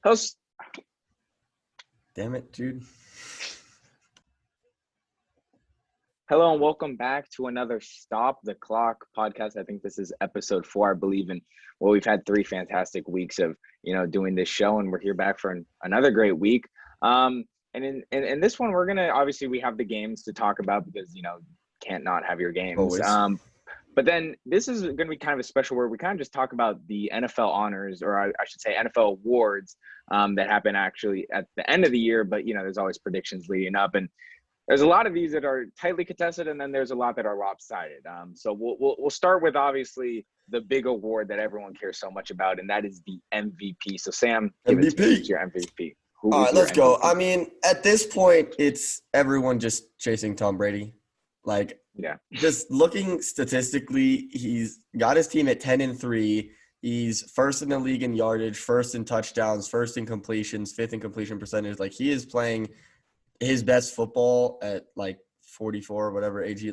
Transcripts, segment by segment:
How's Damn it, Jude. Hello and welcome back to another Stop the Clock podcast. I think this is episode 4, I believe. And well, we've had 3 fantastic weeks of, doing this show, and we're here back for another great week. And in this one, we're going to, obviously we have the games to talk about because, can't not have your games. Always. But then this is going to be kind of a special where we kind of just talk about the NFL honors, or I should say NFL awards that happen actually at the end of the year. But, there's always predictions leading up. And there's a lot of these that are tightly contested, and then there's a lot that are lopsided. So we'll start with, obviously, the big award that everyone cares so much about, and that is the MVP. So, Sam, give it to me. Who's your MVP? All right, let's go. I mean, at this point, it's everyone just chasing Tom Brady. Just looking statistically, he's got his team at 10-3. He's first in the league in yardage, first in touchdowns, first in completions, 5th in completion percentage. He is playing his best football at 44 or whatever age he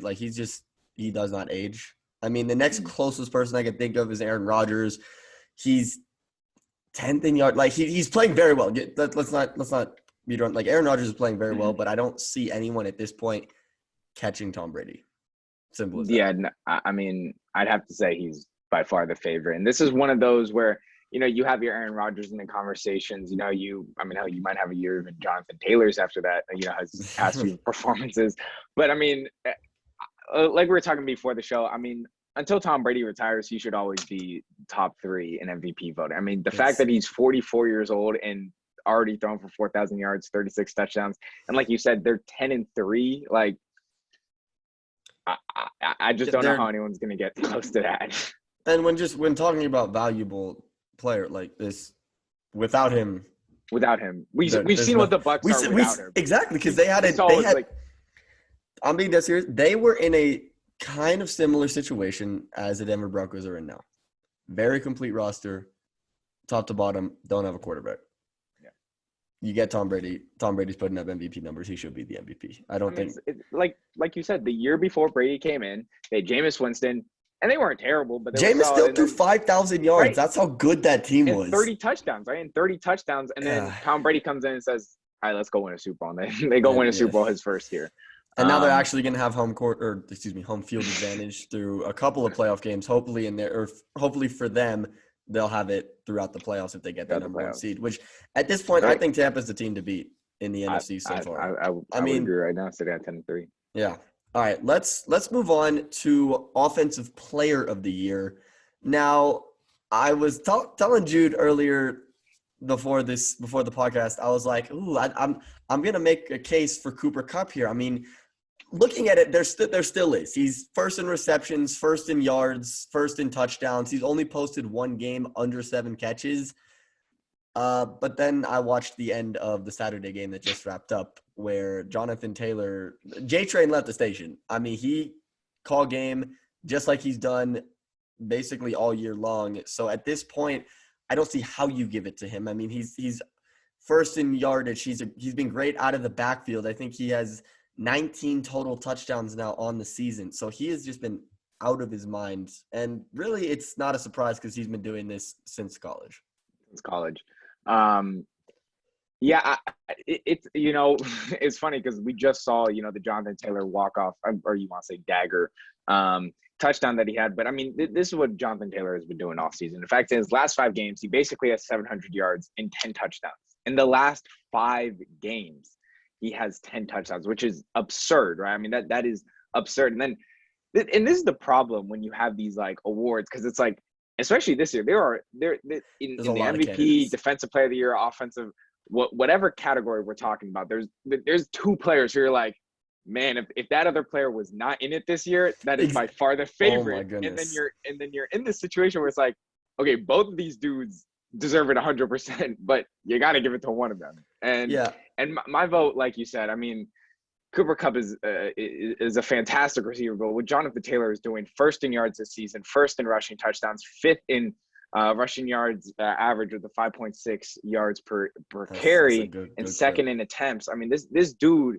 does not age. I mean, the next closest person I can think of is Aaron Rodgers. He's 10th in yard. He's playing very well. Let's not be drunk. Aaron Rodgers is playing very well, but I don't see anyone at this point catching Tom Brady. Simple as that. Yeah, I mean, I'd have to say he's by far the favorite. And this is one of those where, you have your Aaron Rodgers in the conversations. You might have a year of Jonathan Taylor's after that, his past few performances. But, I mean, like we were talking before the show, I mean, until Tom Brady retires, he should always be top 3 in MVP voting. I mean, the fact that he's 44 years old and already thrown for 4,000 yards, 36 touchdowns, and like you said, they're 10-3. I just don't know how anyone's going to get close to that. And when talking about valuable player like this, without him, we've seen what the Bucs are without him. Exactly, because I'm being dead serious. They were in a kind of similar situation as the Denver Broncos are in now. Very complete roster, top to bottom, don't have a quarterback. Yeah. You get Tom Brady. Tom Brady's putting up MVP numbers. He should be the MVP. I think it's like you said, the year before Brady came in, they had Jameis Winston, and they weren't terrible, but Jameis still threw 5,000 yards. Right. That's how good that team was. 30 touchdownes, right? And 30 touchdowns, and then Tom Brady comes in and says, "All right, let's go win a Super Bowl." And they go win a Super Bowl his first year. And now they're actually going to have home field advantage through a couple of playoff games. Hopefully for them, they'll have it throughout the playoffs if they get that number 1 seed. Which at this point, I think Tampa's the team to beat in the NFC so far. I would agree right now, sitting at 10-3. Yeah. All right, let's move on to Offensive Player of the Year. Now, I was telling Jude earlier before the podcast, I was like, "Ooh, I'm gonna make a case for Cooper Kupp here." I mean, looking at it, there still is. He's first in receptions, first in yards, first in touchdowns. He's only posted 1 game under 7 catches. But then I watched the end of the Saturday game that just wrapped up, where Jonathan Taylor, J-Train left the station. I mean, he called game just like he's done basically all year long. So at this point, I don't see how you give it to him. I mean, he's first in yardage. He's been great out of the backfield. I think he has 19 total touchdowns now on the season. So he has just been out of his mind. And really, it's not a surprise because he's been doing this since college. It's funny because we just saw, the Jonathan Taylor walk-off, or you want to say dagger, touchdown that he had. But, I mean, this is what Jonathan Taylor has been doing all season. In fact, in his last 5 games, he basically has 700 yards and 10 touchdowns. In the last 5 games, he has 10 touchdowns, which is absurd, right? I mean, that is absurd. And this is the problem when you have these, awards, because it's especially this year, they're in the MVP, Defensive Player of the Year, offensive, whatever category we're talking about. There's 2 players who are like, man, if that other player was not in it this year, that is by far the favorite. Oh my goodness. And then you're in this situation where it's like, okay, both of these dudes deserve it 100%, but you got to give it to one of them. And my vote, like you said, I mean, Cooper Kupp is a fantastic receiver, but what Jonathan Taylor is doing, first in yards this season, first in rushing touchdowns, 5th in rushing yards average with a 5.6 yards per carry, and second in attempts. I mean, this dude,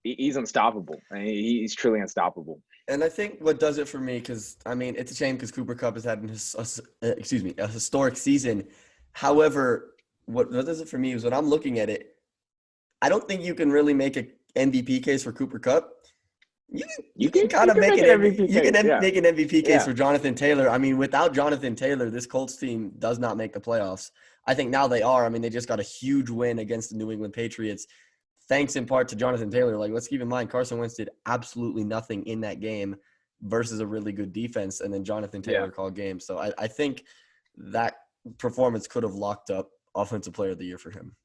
he's unstoppable. I mean, he's truly unstoppable. And I think what does it for me, because, I mean, it's a shame because Cooper Kupp has had a historic season. However, what does it for me is when I'm looking at it, I don't think you can really make an MVP case for Cooper Kupp. You can kind of make an MVP case. Make an MVP case for Jonathan Taylor. I mean, without Jonathan Taylor, this Colts team does not make the playoffs. I think now they are. I mean, they just got a huge win against the New England Patriots, thanks in part to Jonathan Taylor. Like, let's keep in mind, Carson Wentz did absolutely nothing in that game versus a really good defense, and then Jonathan Taylor called game. So I think that performance could have locked up Offensive Player of the Year for him.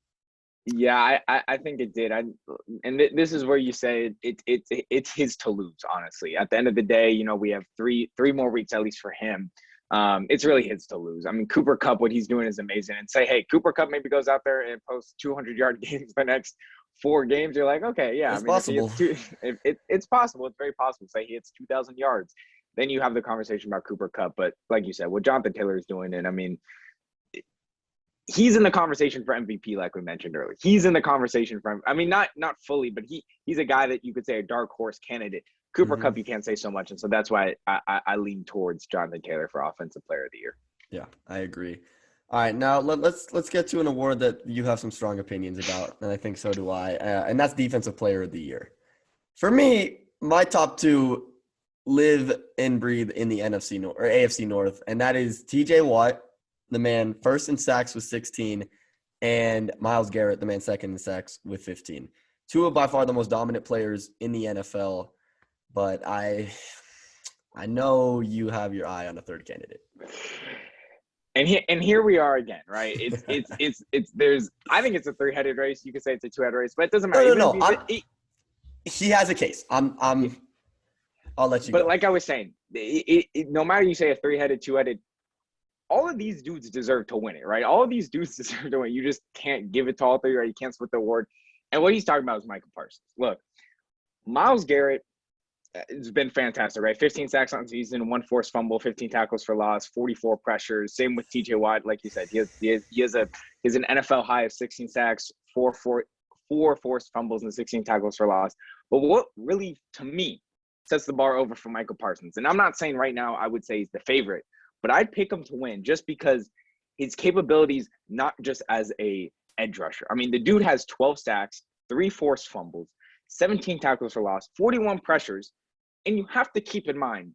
Yeah, I think it did. This is where you say it's his to lose. Honestly, at the end of the day, you know, we have three more weeks at least for him. It's really his to lose. I mean, Cooper Kupp, what he's doing is amazing. And say, hey, Cooper Kupp maybe goes out there and posts 200-yard games the next 4 games. You're like, okay, yeah, it's possible. It's possible. It's very possible. Say he hits 2,000 yards, then you have the conversation about Cooper Kupp. But like you said, what Jonathan Taylor is doing, and I mean, he's in the conversation for MVP, like we mentioned earlier. He's in the conversation for, I mean, not fully, but he's a guy that you could say a dark horse candidate. Cooper Kupp, you can't say so much, and so that's why I lean towards Jonathan Taylor for Offensive Player of the Year. Yeah, I agree. All right, now let's get to an award that you have some strong opinions about, and I think so do I, and that's Defensive Player of the Year. For me, my top 2 live and breathe in the NFC North or AFC North, and that is T.J. Watt, the man first in sacks with 16, and Myles Garrett, the man second in sacks with 15. 2 of by far the most dominant players in the NFL, but I know you have your eye on a third candidate. And here we are again, right? It's there's, I think it's a 3-headed race. You could say it's a 2-headed race, but it doesn't matter. No. He has a case. I'll let you go. But like I was saying, no matter you say a 3-headed, 2-headed, all of these dudes deserve to win it, right? All of these dudes deserve to win. You just can't give it to all 3, right? You can't split the award. And what he's talking about is Michael Parsons. Look, Myles Garrett has been fantastic, right? 15 sacks on the season, 1 forced fumble, 15 tackles for loss, 44 pressures. Same with TJ Watt, like you said. He has an NFL high of 16 sacks, 4 forced fumbles, and 16 tackles for loss. But what really, to me, sets the bar over for Michael Parsons, and I'm not saying right now I would say he's the favorite, but I'd pick him to win just because his capabilities, not just as a edge rusher. I mean, the dude has 12 sacks, 3 forced fumbles, 17 tackles for loss, 41 pressures. And you have to keep in mind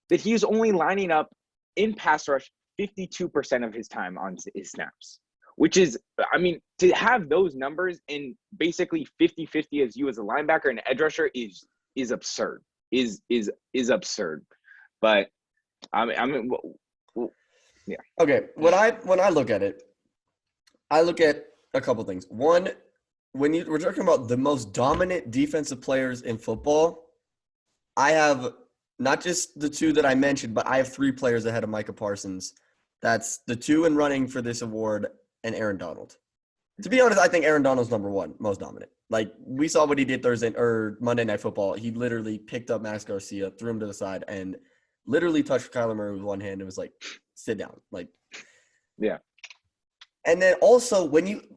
that he is only lining up in pass rush 52% of his time on his snaps, which is, I mean, to have those numbers in basically 50-50 as you as a linebacker and edge rusher is absurd, is absurd. But I mean, yeah. Okay, when I look at it, I look at a couple things. One, we're talking about the most dominant defensive players in football, I have not just the 2 that I mentioned, but I have 3 players ahead of Micah Parsons. That's the 2 in running for this award and Aaron Donald. To be honest, I think Aaron Donald's number 1, most dominant. Like, we saw what he did Monday Night Football. He literally picked up Max Garcia, threw him to the side, and literally touched Kyler Murray with one hand and was like, sit down. Like, yeah. And then also,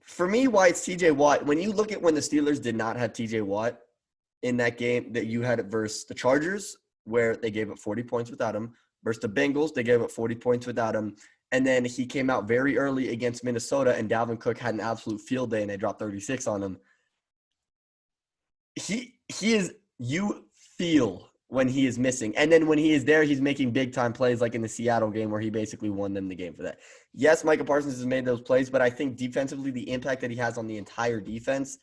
for me, why it's TJ Watt, when you look at when the Steelers did not have TJ Watt in that game that you had it versus the Chargers, where they gave up 40 points without him, versus the Bengals, they gave up 40 points without him. And then he came out very early against Minnesota, and Dalvin Cook had an absolute field day, and they dropped 36 on him. He is, you feel when he is missing. And then when he is there, he's making big-time plays like in the Seattle game where he basically won them the game for that. Yes, Micah Parsons has made those plays, but I think defensively the impact that he has on the entire defense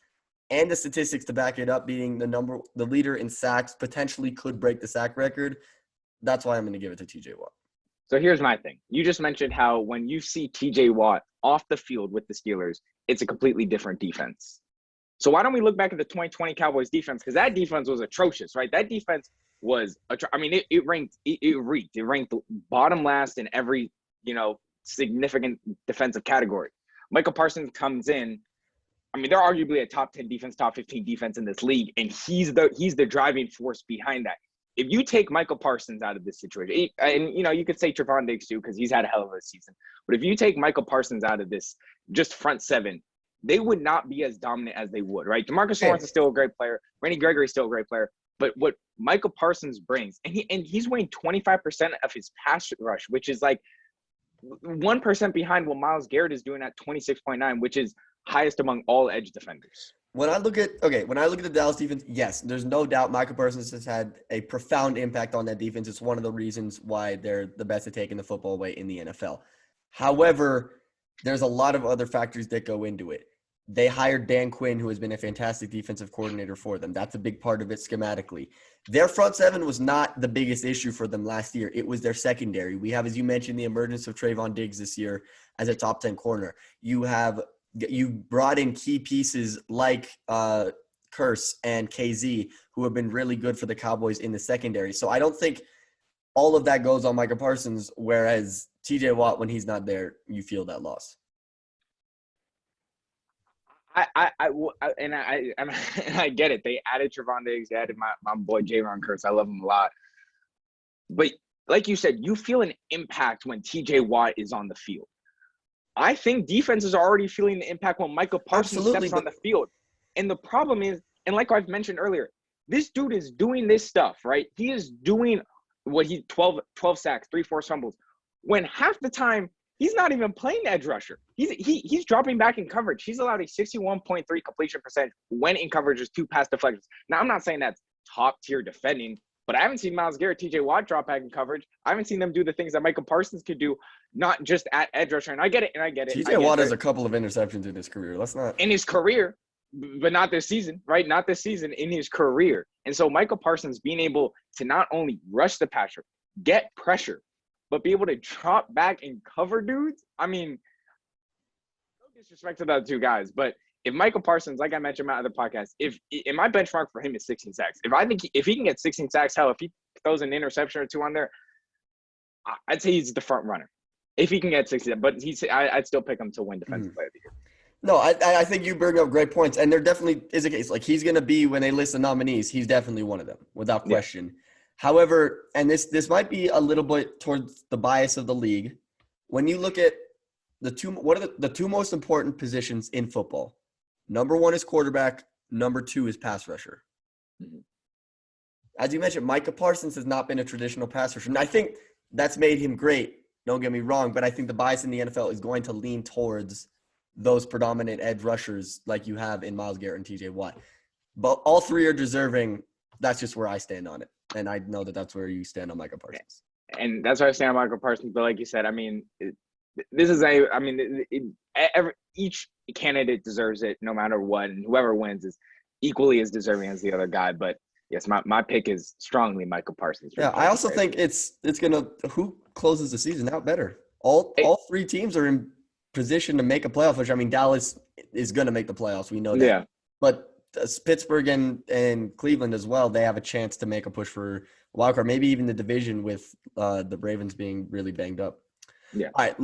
and the statistics to back it up, being the leader in sacks, potentially could break the sack record. That's why I'm going to give it to TJ Watt. So here's my thing. You just mentioned how when you see TJ Watt off the field with the Steelers, it's a completely different defense. So why don't we look back at the 2020 Cowboys defense? Because that defense was atrocious, right? That defense was, it ranked bottom last in every, significant defensive category. Michael Parsons comes in. I mean, they're arguably a top 10 defense, top 15 defense in this league, and he's the driving force behind that. If you take Michael Parsons out of this situation, and you could say Trevon Diggs too, because he's had a hell of a season. But if you take Michael Parsons out of this, just front 7, they would not be as dominant as they would, right? DeMarcus Lawrence is still a great player. Randy Gregory is still a great player. But what Michael Parsons brings, and he's winning 25% of his pass rush, which is like 1% behind what Myles Garrett is doing at 26.9, which is highest among all edge defenders. When I look at the Dallas defense, yes, there's no doubt Micah Parsons has had a profound impact on that defense. It's one of the reasons why they're the best at taking the football away in the NFL. However, there's a lot of other factors that go into it. They hired Dan Quinn, who has been a fantastic defensive coordinator for them. That's a big part of it schematically. Their front seven was not the biggest issue for them last year. It was their secondary. We have, as you mentioned, the emergence of Trayvon Diggs this year as a top 10 corner. You brought in key pieces like Curse and KZ, who have been really good for the Cowboys in the secondary. So I don't think all of that goes on Micah Parsons, whereas TJ Watt, when he's not there, you feel that loss. And I get it. They added Trayvon Diggs. They added my boy Javon Curse. I love him a lot. But like you said, you feel an impact when TJ Watt is on the field. I think defenses are already feeling the impact when Micah Parsons steps on the field. And the problem is, and like I've mentioned earlier, this dude is doing this stuff, right? He is doing what 12 sacks, 3 forced fumbles. When half the time, he's not even playing edge rusher. He's dropping back in coverage. He's allowed a 61.3 completion percentage when in coverage is 2 pass deflections. Now, I'm not saying that's top-tier defending, but I haven't seen Myles Garrett, TJ Watt drop back in coverage. I haven't seen them do the things that Micah Parsons could do, not just at edge rusher. And I get it. TJ Watt has a couple of interceptions in his career. Let's not. In his career, but not this season, right? Not this season, in his career. And so Micah Parsons being able to not only rush the passer, get pressure, but be able to drop back and cover dudes. I mean, no disrespect to the other two guys, but if Micah Parsons, like I mentioned in my other podcast, if my benchmark for him is 16 sacks, if he can get 16 sacks, hell, if he throws an interception or 2 on there, I'd say he's the front runner. If he can get 16, but I'd still pick him to win Defensive Player of the Year. No, I think you bring up great points, and there definitely is a case. Like, he's going to be, when they list the nominees, he's definitely one of them, without question. Yeah. However, and this might be a little bit towards the bias of the league, when you look at what are the 2 most important positions in football? Number 1 is quarterback. Number 2 is pass rusher. Mm-hmm. As you mentioned, Micah Parsons has not been a traditional pass rusher. And I think that's made him great. Don't get me wrong, but I think the bias in the NFL is going to lean towards those predominant edge rushers like you have in Myles Garrett and TJ Watt. But all 3 are deserving. That's just where I stand on it. And I know that that's where you stand on Micah Parsons. And that's where I stand on Micah Parsons. But like you said, I mean, each candidate deserves it no matter what. And whoever wins is equally as deserving as the other guy. But yes, my pick is strongly Micah Parsons. Yeah, I also think it's gonna who closes the season out better. All 3 teams are in position to make a playoff push. I mean, Dallas is gonna make the playoffs. We know that. Yeah. But Pittsburgh and Cleveland as well, they have a chance to make a push for a wild card, maybe even the division with the Ravens being really banged up. Yeah. All right,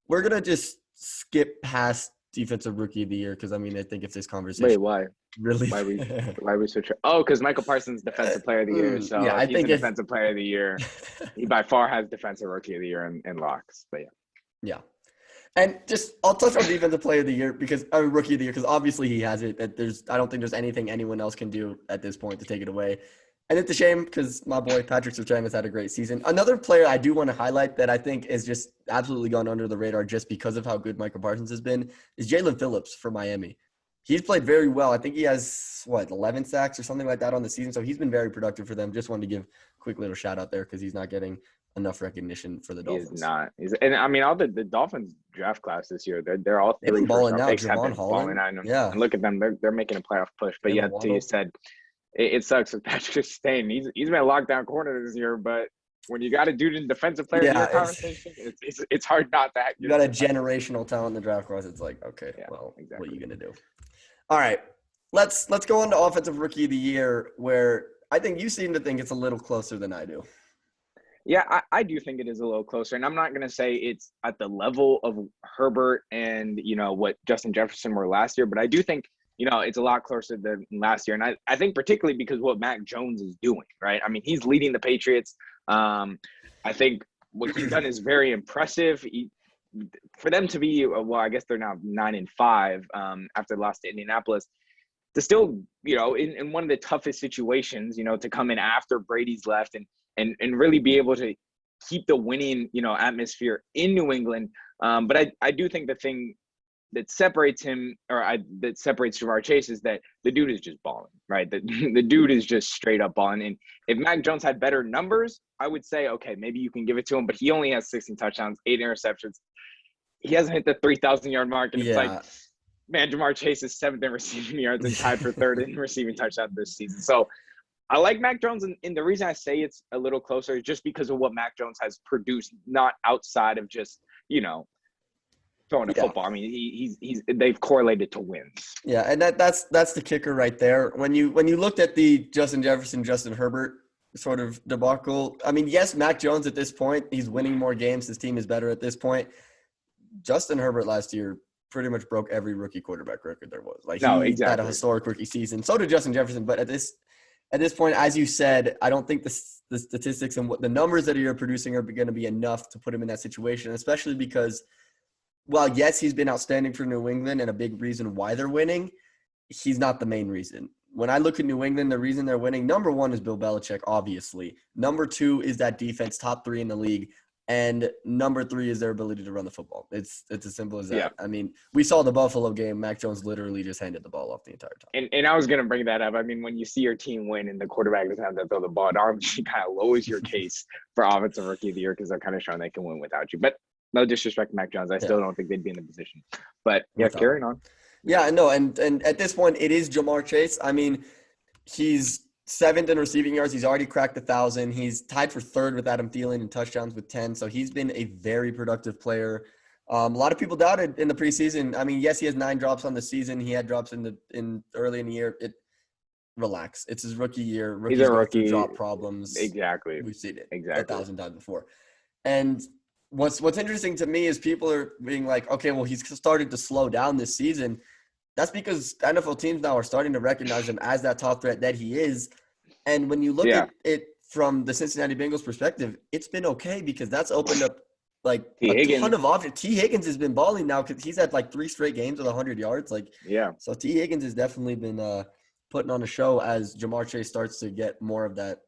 we're gonna just skip past Defensive Rookie of the Year because I think it's this conversation. Wait, why? Really? Why we switch? Oh, because Michael Parsons Defensive Player of the Year. So yeah, I think Defensive Player of the Year. He by far has Defensive Rookie of the Year in locks. But yeah. Yeah. And I'll touch on Defensive Player of the Year Rookie of the Year because obviously he has it. I don't think there's anything anyone else can do at this point to take it away. And it's a shame because my boy Patrick Surtain has had a great season. Another player I do want to highlight that I think is just absolutely gone under the radar just because of how good Micah Parsons has been is Jalen Phillips for Miami. He's played very well. I think he has, 11 sacks or something like that on the season. So he's been very productive for them. Just wanted to give a quick little shout out there because he's not getting enough recognition for the Dolphins. He's not. All the Dolphins draft class this year, they're all they've been balling out. Javon Holland. Yeah. And look at them. They're making a playoff push. But yeah, you said, it sucks with Patrick Surtain. He's been a lockdown corner this year, but when you got a dude in Defensive Player of the Year conversation, it's hard not to. You got a generational talent in the draft class. It's like, okay, exactly. What are you gonna do? All right, let's go on to Offensive Rookie of the Year, where I think you seem to think it's a little closer than I do. Yeah, I do think it is a little closer, and I'm not gonna say it's at the level of Herbert and what Justin Jefferson were last year, but I do think. It's a lot closer than last year. And I think particularly because what Mac Jones is doing, right? I mean, he's leading the Patriots. I think what he's done is very impressive. For them to be, I guess they're now 9-5 after the loss to Indianapolis, to still, in one of the toughest situations, to come in after Brady's left and really be able to keep the winning, atmosphere in New England. But I do think the thing that separates him, that separates Ja'Marr Chase, is that the dude is just balling, right? The dude is just straight up balling. And if Mac Jones had better numbers, I would say, okay, maybe you can give it to him. But he only has 16 touchdowns, 8 interceptions. He hasn't hit the 3,000-yard mark. And it's like, man, Ja'Marr Chase is 7th in receiving yards and tied for 3rd in receiving touchdowns this season. So I like Mac Jones. And the reason I say it's a little closer is just because of what Mac Jones has produced, not outside of just, throwing a football. I mean, they've correlated to wins. Yeah, and that's the kicker right there. When you looked at the Justin Jefferson, Justin Herbert sort of debacle, I mean, yes, Mac Jones at this point, he's winning more games. His team is better at this point. Justin Herbert last year pretty much broke every rookie quarterback record there was. Like, he had a historic rookie season. So did Justin Jefferson. But at this point, as you said, I don't think the statistics and what the numbers that you're producing are going to be enough to put him in that situation, especially because, well, yes, he's been outstanding for New England and a big reason why they're winning. He's not the main reason. When I look at New England, the reason they're winning, number one is Bill Belichick, obviously. Number two is that defense, top 3 in the league. And number 3 is their ability to run the football. It's as simple as that. Yeah. I mean, we saw the Buffalo game. Mac Jones literally just handed the ball off the entire time. And I was going to bring that up. I mean, when you see your team win and the quarterback doesn't have to throw the ball, it obviously kind of lowers your case for Offensive Rookie of the Year because they're kind of showing they can win without you. But no disrespect to Mac Jones. I still don't think they'd be in the position. But, carrying on. Yeah, no, and at this point, it is Ja'Marr Chase. I mean, he's 7th in receiving yards. He's already cracked 1,000. He's tied for 3rd with Adam Thielen in touchdowns with 10. So he's been a very productive player. A lot of people doubted in the preseason. I mean, yes, he has 9 drops on the season. He had drops in early in the year. Relax. It's his rookie year. Rookies He's a rookie. Drop problems. Exactly. We've seen it 1,000 times before. And what's interesting to me is people are being like, okay, well, he's started to slow down this season. That's because NFL teams now are starting to recognize him as that top threat that he is. And when you look at it from the Cincinnati Bengals perspective, it's been okay because that's opened up like ton of options. T. Higgins has been balling now because he's had like 3 straight games with 100 yards. So T. Higgins has definitely been putting on a show as Ja'Marr Chase starts to get more of that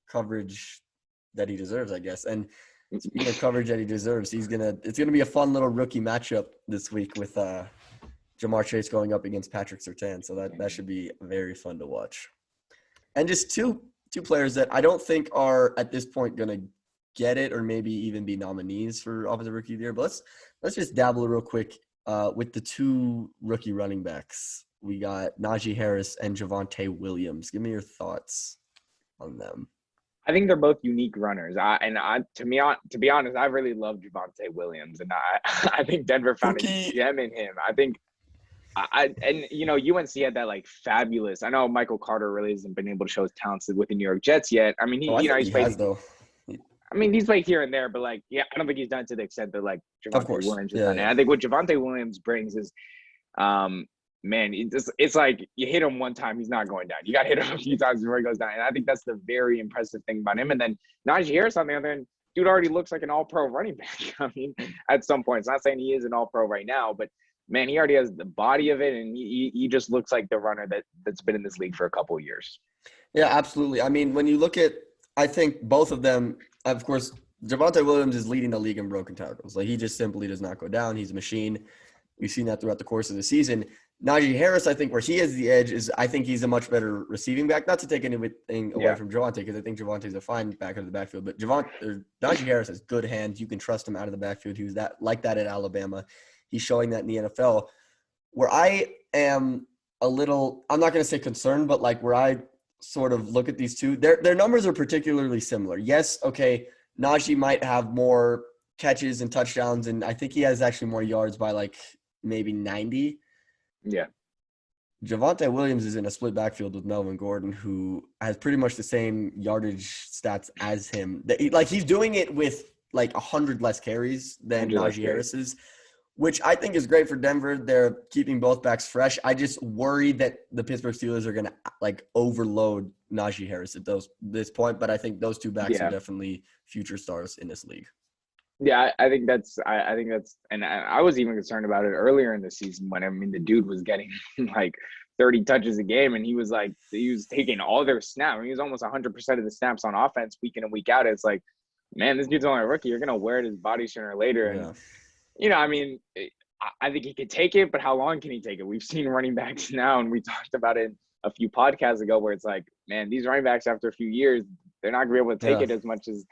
coverage that he deserves, I guess. And speaking of coverage that he deserves, it's gonna be a fun little rookie matchup this week with Ja'Marr Chase going up against Patrick Surtain. So that should be very fun to watch. And just two players that I don't think are at this point going to get it or maybe even be nominees for Offensive Rookie of the Year. But let's just dabble real quick with the 2 rookie running backs. We got Najee Harris and Javonte Williams. Give me your thoughts on them. I think they're both unique runners. To be honest, I really love Javonte Williams, and I think Denver found a gem in him. I think. UNC had that fabulous. I know Michael Carter really hasn't been able to show his talents with the New York Jets yet. I mean, he's played though. I mean, he's played here and there, but I don't think he's done to the extent that Javonte Williams has done. And I think what Javonte Williams brings is, man, it's like you hit him one time, he's not going down. You got to hit him a few times before he goes down. And I think that's the very impressive thing about him. And then Najee Harris on the other end, dude already looks like an all-pro running back. I mean, at some point, it's not saying he is an all-pro right now, but man, he already has the body of it, and he just looks like the runner that's been in this league for a couple of years. Yeah, absolutely. I mean, when you look at, I think both of them, of course, Javonte Williams is leading the league in broken tackles. He just simply does not go down. He's a machine. We've seen that throughout the course of the season. Najee Harris, I think where he has the edge is I think he's a much better receiving back. Not to take anything away from Javonte, because I think Javonte's a fine back of the backfield. But Najee Harris has good hands. You can trust him out of the backfield. He was like that at Alabama. He's showing that in the NFL. Where I am a little, I'm not going to say concerned, but where I sort of look at these two, their numbers are particularly similar. Yes, okay, Najee might have more catches and touchdowns, and I think he has actually more yards by maybe 90. Yeah. Javonte Williams is in a split backfield with Melvin Gordon, who has pretty much the same yardage stats as him. He's doing it with 100 less carries than Najee Harris is, which I think is great for Denver. They're keeping both backs fresh. I just worry that the Pittsburgh Steelers are going to overload Najee Harris at this point, but I think those 2 backs are definitely future stars in this league. Yeah, I think that's, and I was even concerned about it earlier in the season when, the dude was getting 30 touches a game, and he was taking all their snaps. He was almost 100% of the snaps on offense week in and week out. It's man, this dude's only a rookie. You're gonna wear it as body sooner or later, and Yeah. I mean, I think he could take it, but how long can he take it? We've seen running backs now, and we talked about it a few podcasts ago, where it's like, man, these running backs after a few years, they're not gonna be able to take Yeah. it as much as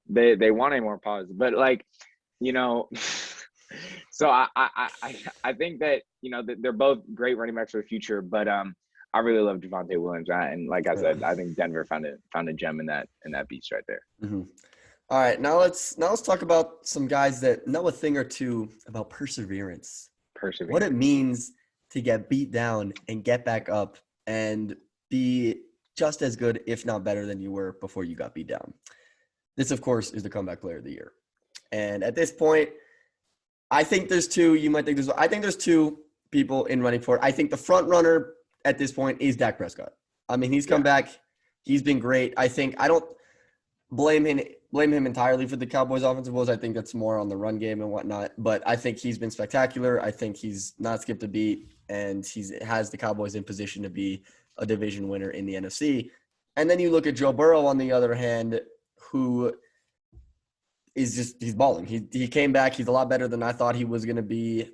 they want anymore. Pause, but like, you know. So I think that that they're both great running backs for the future, but I really love Javonte Williams, and like I said, I think Denver found a gem in that beast right there. Mm-hmm. All right, now let's talk about some guys that know a thing or two about perseverance. What it means to get beat down and get back up and be just as good, if not better, than you were before you got beat down. This, of course, is the comeback player of the year. And at this point, I think there's two. You might think I think there's two people in running for it. I think the front runner at this point is Dak Prescott. I mean, he's come back. He's been great. I don't blame him entirely for the Cowboys' offensive woes. I think that's more on the run game and whatnot. But I think he's been spectacular. I think he's not skipped a beat, and has the Cowboys in position to be a division winner in the NFC. And then you look at Joe Burrow on the other hand, who he's balling. He came back. He's a lot better than I thought he was going to be.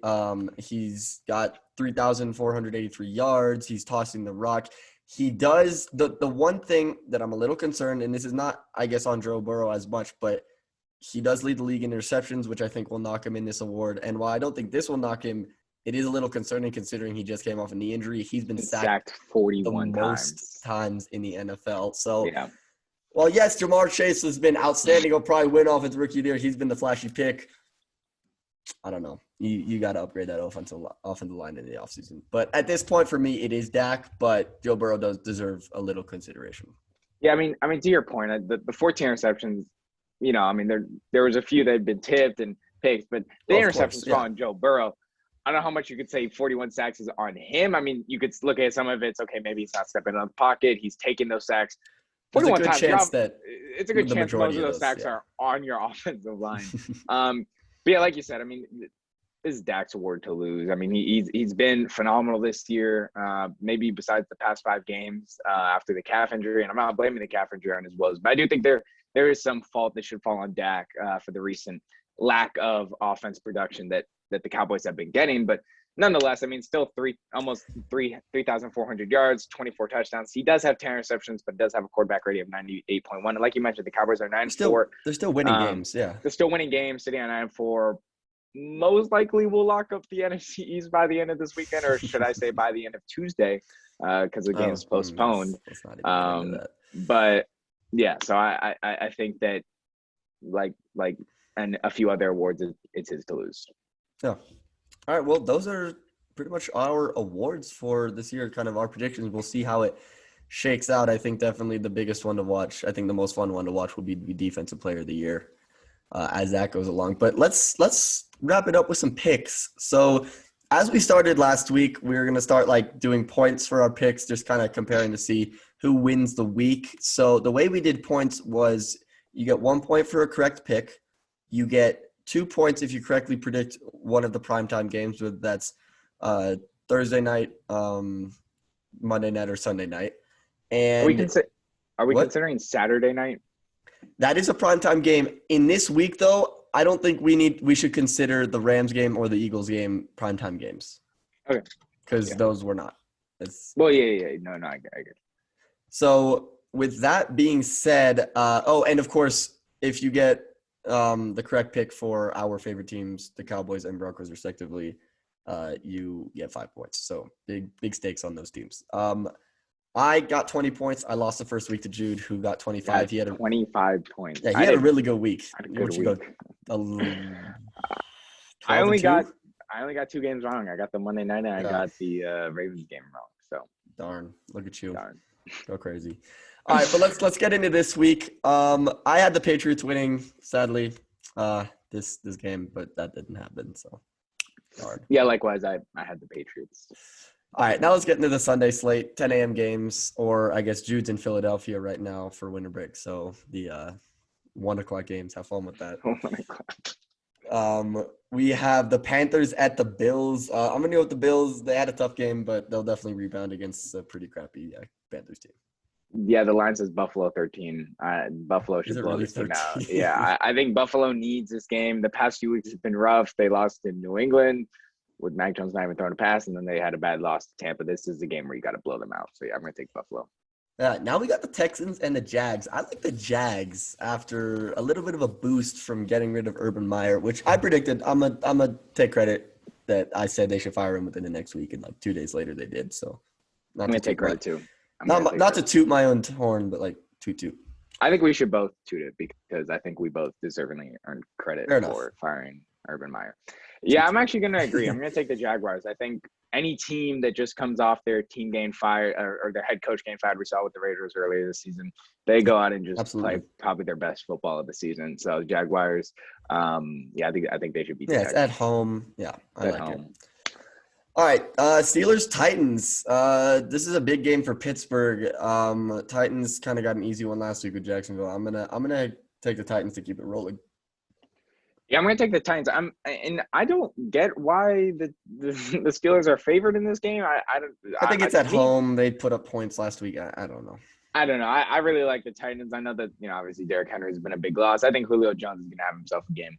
He's got 3,483 yards. He's tossing the rock. He does the one thing that I'm a little concerned, and this is not, I guess, on Joe Burrow as much, but he does lead the league in interceptions, which I think will knock him in this award. And while I don't think this will knock him, it is a little concerning considering he just came off a knee injury. He's been sacked 41 most times in the NFL. So yeah. Well, yes, Jamar Chase has been outstanding. He'll probably win Offensive Rookie of the Year. He's been the flashy pick. I don't know. You got to upgrade that offensive line in the offseason. But at this point, for me, it is Dak, but Joe Burrow does deserve a little consideration. Yeah, I mean, to your point, the 14 interceptions, I mean, there was a few that had been tipped and picked, but the interceptions fell on Joe Burrow. I don't know how much you could say 41 sacks is on him. I mean, you could look at some of it's okay. Maybe he's not stepping out of the pocket. He's taking those sacks. 41 times it's a good chance most of those sacks are on your offensive line. But yeah, like you said, I mean, this is Dak's award to lose. I mean, he's been phenomenal this year. Maybe besides the past 5 games after the calf injury, and I'm not blaming the calf injury on his woes, but I do think there is some fault that should fall on Dak for the recent lack of offense production that the Cowboys have been getting. But nonetheless, I mean, still 3,400 yards, 24 touchdowns. He does have 10 interceptions, but does have a quarterback rating of 98.1. And like you mentioned, the Cowboys are 9-4. They're still winning games, yeah. They're still winning games, sitting on 9-4. Most likely will lock up the NFC East by the end of this weekend, or should I say by the end of Tuesday, because the game's postponed. Let's not even into that. But yeah, so I think that like and a few other awards, it's his to lose. Yeah. All right, well, those are pretty much our awards for this year, kind of our predictions. We'll see how it shakes out. I think definitely the biggest one to watch, I think the most fun one to watch will be the Defensive Player of the Year as that goes along. But let's wrap it up with some picks. So as we started last week, we were going to start doing points for our picks, just kind of comparing to see who wins the week. So the way we did points was you get 1 point for a correct pick. You get 2 points if you correctly predict one of the primetime games, whether that's Thursday night, Monday night, or Sunday night. And are we considering Saturday night? That is a primetime game. In this week, though, I don't think we should consider the Rams game or the Eagles game primetime games. Okay. Because those were not. Yeah. No, I get it. So with that being said, and of course, if you get the correct pick for our favorite teams, the Cowboys and Broncos respectively, you get 5 points. So big stakes on those teams. I got 20 points. I lost the first week to Jude, who got 25. He had 25 points. Yeah, he had a really good week. I only got 2 games wrong. I got the Monday night and I got the Ravens game wrong. So darn, look at you. Go crazy. All right, but let's get into this week. I had the Patriots winning, sadly, this game, but that didn't happen. So darn. Yeah, likewise, I had the Patriots. All right, now let's get into the Sunday slate, 10 a.m. games, or I guess Jude's in Philadelphia right now for winter break. So the 1 o'clock games, have fun with that. Oh my God. We have the Panthers at the Bills. I'm going to go with the Bills. They had a tough game, but they'll definitely rebound against a pretty crappy Panthers team. Yeah, the line says Buffalo 13. Buffalo should blow really this team out. 13? Yeah, I think Buffalo needs this game. The past few weeks have been rough. They lost in New England with Mac Jones not even throwing a pass, and then they had a bad loss to Tampa. This is the game where you got to blow them out. So, yeah, I'm going to take Buffalo. Now we got the Texans and the Jags. I like the Jags after a little bit of a boost from getting rid of Urban Meyer, which I predicted. I'm a take credit that I said they should fire him within the next week, and like 2 days later they did. So I'm going to take credit too. Not to toot my own horn, but like toot. I think we should both toot it because I think we both deservingly earned credit for firing Urban Meyer. Yeah, I'm actually going to agree. I'm going to take the Jaguars. I think any team that just comes off their team getting fired or their head coach getting fired, we saw with the Raiders earlier this season, they go out and just play probably their best football of the season. So Jaguars, I think they should be. Yeah, it's at home. Yeah, I like it. All right, Steelers Titans. This is a big game for Pittsburgh. Titans kind of got an easy one last week with Jacksonville. I'm gonna take the Titans to keep it rolling. Yeah, I'm going to take the Titans. I don't get why the Steelers are favored in this game. I think it's at home. They put up points last week. I don't know. I don't know. I really like the Titans. I know that, obviously Derrick Henry has been a big loss. I think Julio Jones is going to have himself a game.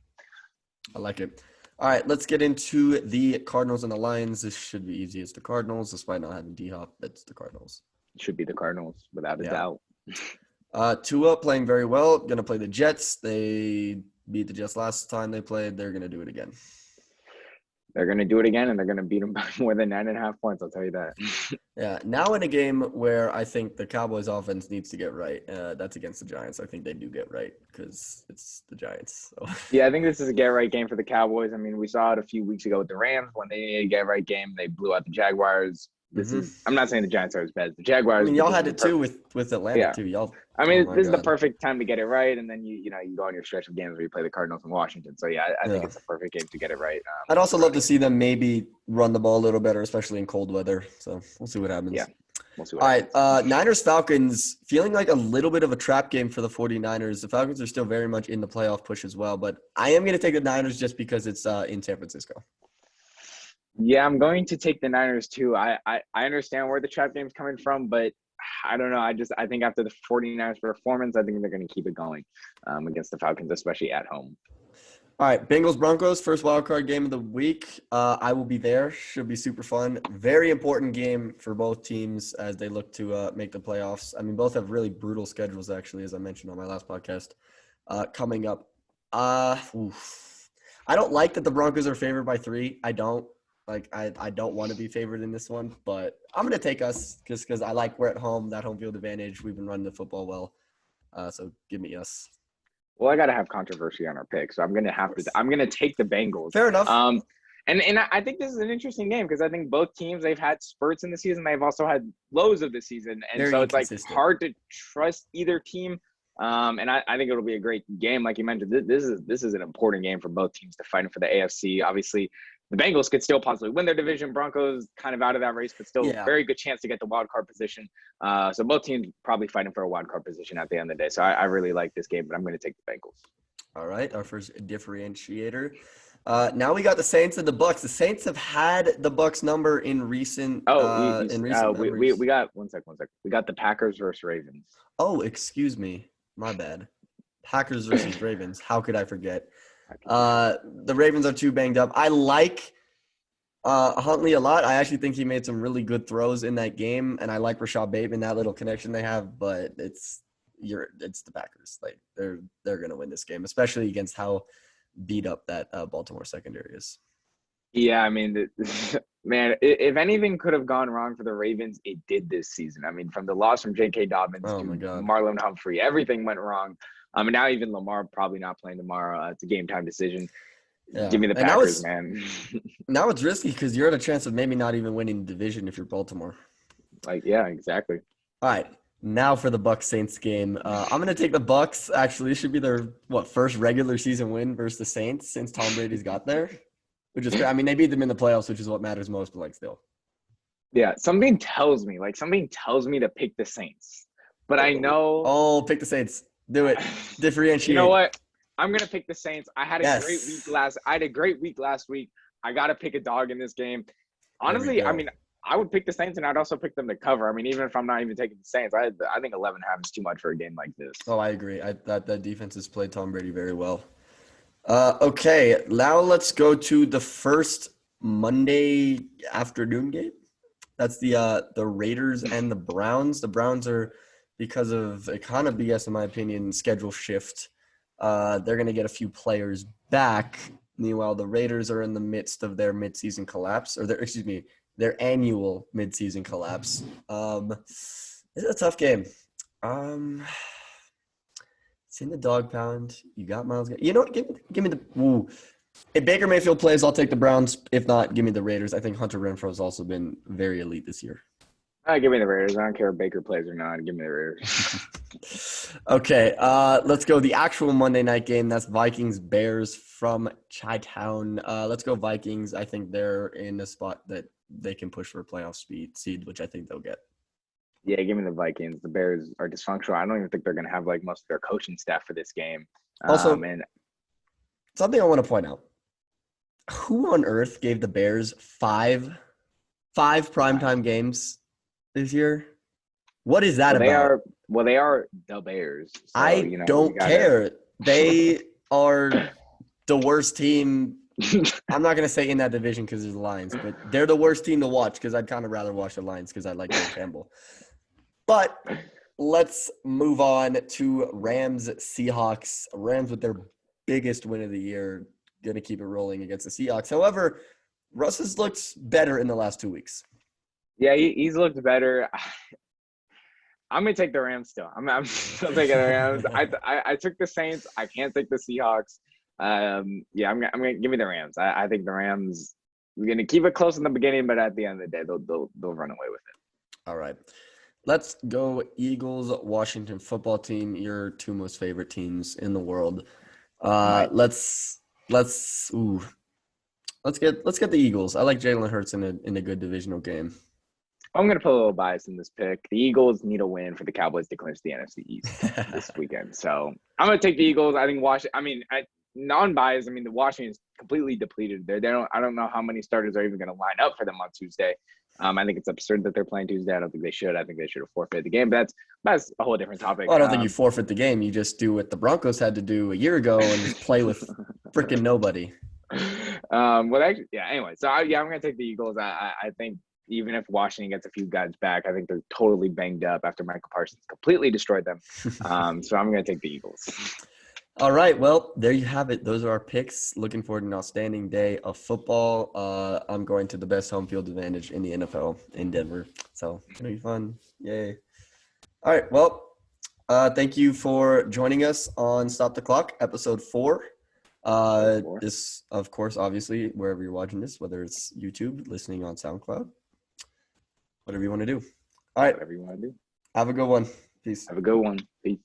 I like it. All right, let's get into the Cardinals and the Lions. This should be easy. It's the Cardinals, despite not having D-Hop. It's the Cardinals. It should be the Cardinals, without a doubt. Tua playing very well. Going to play the Jets. They beat the Jets last time they played. They're going to do it again. They're going to do it again, and they're going to beat them by more than 9.5 points. I'll tell you that. Yeah. Now in a game where I think the Cowboys offense needs to get right, that's against the Giants. I think they do get right because it's the Giants. So. Yeah, I think this is a get-right game for the Cowboys. I mean, we saw it a few weeks ago with the Rams. When they needed a get-right game, they blew out the Jaguars. This is. I'm not saying the Giants are as bad as the Jaguars. I mean, y'all had it too with Atlanta too. Y'all. I mean, this is the perfect time to get it right, and then you go on your stretch of games where you play the Cardinals in Washington. So yeah, I think it's a perfect game to get it right. I'd also love to see them maybe run the ball a little better, especially in cold weather. So we'll see what happens. Yeah, we'll see. All right, Niners Falcons feeling like a little bit of a trap game for the 49ers. The Falcons are still very much in the playoff push as well, but I am going to take the Niners just because it's in San Francisco. Yeah, I'm going to take the Niners too. I understand where the trap game's coming from, but I don't know. I think after the 49ers performance, I think they're going to keep it going against the Falcons, especially at home. All right, Bengals-Broncos, first wildcard game of the week. I will be there. Should be super fun. Very important game for both teams as they look to make the playoffs. I mean, both have really brutal schedules, actually, as I mentioned on my last podcast, coming up. I don't like that the Broncos are favored by 3. I don't. I don't want to be favored in this one, but I'm going to take us just because I like we're at home, that home field advantage. We've been running the football well. So give me us. Well, I got to have controversy on our pick, so I'm going to take the Bengals. Fair enough. And I think this is an interesting game because I think both teams, they've had spurts in the season. They've also had lows of the season. And very so it's like hard to trust either team. And I think it'll be a great game. Like you mentioned, this is an important game for both teams to fight for the AFC. Obviously, the Bengals could still possibly win their division. Broncos kind of out of that race, but still very good chance to get the wild card position. So both teams probably fighting for a wild card position at the end of the day. So I really like this game, but I'm going to take the Bengals. All right, our first differentiator. Now we got the Saints and the Bucks. The Saints have had the Bucks number in recent. We got one sec. We got the Packers versus Ravens. Oh, excuse me, my bad. Packers versus Ravens. How could I forget? The Ravens are too banged up. I like Huntley a lot. I actually think he made some really good throws in that game, and I like Rashad Bateman, that little connection they have. But it's the Packers. Like they're gonna win this game, especially against how beat up that Baltimore secondary is. Yeah, I mean, man, if anything could have gone wrong for the Ravens, it did this season. I mean, from the loss from J.K. Dobbins to Marlon Humphrey, everything went wrong. And now even Lamar probably not playing tomorrow. It's a game-time decision. Yeah. Give me the Packers, man. Now it's risky because you're at a chance of maybe not even winning the division if you're Baltimore. Yeah, exactly. All right, now for the Bucs-Saints game. I'm going to take the Bucs. Actually, it should be their, first regular season win versus the Saints since Tom Brady's got there. Which is, I mean, they beat them in the playoffs, which is what matters most, but still. Yeah, something tells me to pick the Saints. But I know. Oh, pick the Saints. Do it. Differentiate. You know what? I'm gonna pick the Saints. I had a great week last week. I gotta pick a dog in this game. Honestly, I mean, I would pick the Saints, and I'd also pick them to cover. I mean, even if I'm not even taking the Saints, I think 11.5 is too much for a game like this. Oh, I agree. That defense has played Tom Brady very well. Okay, now let's go to the first Monday afternoon game. That's the Raiders and the Browns. The Browns are, because of a kind of BS in my opinion, schedule shift. They're going to get a few players back. Meanwhile, the Raiders are in the midst of their midseason collapse, or their annual midseason collapse. It's a tough game. It's in the dog pound. You got Miles. You know what? Give me the. Ooh. If Baker Mayfield plays, I'll take the Browns. If not, give me the Raiders. I think Hunter Renfrow has also been very elite this year. Give me the Raiders. I don't care if Baker plays or not. Give me the Raiders. Okay, let's go. The actual Monday night game, that's Vikings-Bears from Chi-Town. Let's go Vikings. I think they're in a spot that they can push for a playoff seed, which I think they'll get. Yeah, give me the Vikings. The Bears are dysfunctional. I don't even think they're going to have like most of their coaching staff for this game. Also, something I want to point out. Who on earth gave the Bears five primetime games this year? What is that about? They are the Bears. So, I don't care. They are the worst team. I'm not going to say in that division because there's the Lions, but they're the worst team to watch because I'd kind of rather watch the Lions because I like Dan Campbell. But let's move on to Rams-Seahawks. Rams with their biggest win of the year, going to keep it rolling against the Seahawks. However, Russ has looked better in the last 2 weeks. Yeah, he's looked better. I'm going to take the Rams still. I'm still taking the Rams. I took the Saints. I can't take the Seahawks. I'm going to give me the Rams. I think the Rams are going to keep it close in the beginning, but at the end of the day, they'll run away with it. All right. Let's go Eagles, Washington football team, your two most favorite teams in the world. Let's get the Eagles. I like Jalen Hurts in a good divisional game. I'm going to put a little bias in this pick. The Eagles need a win for the Cowboys to clinch the NFC East this weekend. So I'm going to take the Eagles. I think non-biased. The Washington is completely depleted. I don't know how many starters are even going to line up for them on Tuesday. I think it's absurd that they're playing Tuesday. I don't think they should. I think they should have forfeited the game. But that's a whole different topic. Well, I don't think you forfeit the game. You just do what the Broncos had to do a year ago and just play with freaking nobody. Anyway, so I'm going to take the Eagles. I think even if Washington gets a few guys back, I think they're totally banged up after Michael Parsons completely destroyed them. So I'm going to take the Eagles. All right. Well, there you have it. Those are our picks. Looking forward to an outstanding day of football. I'm going to the best home field advantage in the NFL in Denver. So it's going to be fun. Yay. All right. Well, thank you for joining us on Stop the Clock, episode 4. This, of course, obviously, wherever you're watching this, whether it's YouTube, listening on SoundCloud, whatever you want to do. All right. Whatever you want to do. Have a good one. Peace. Have a good one. Peace.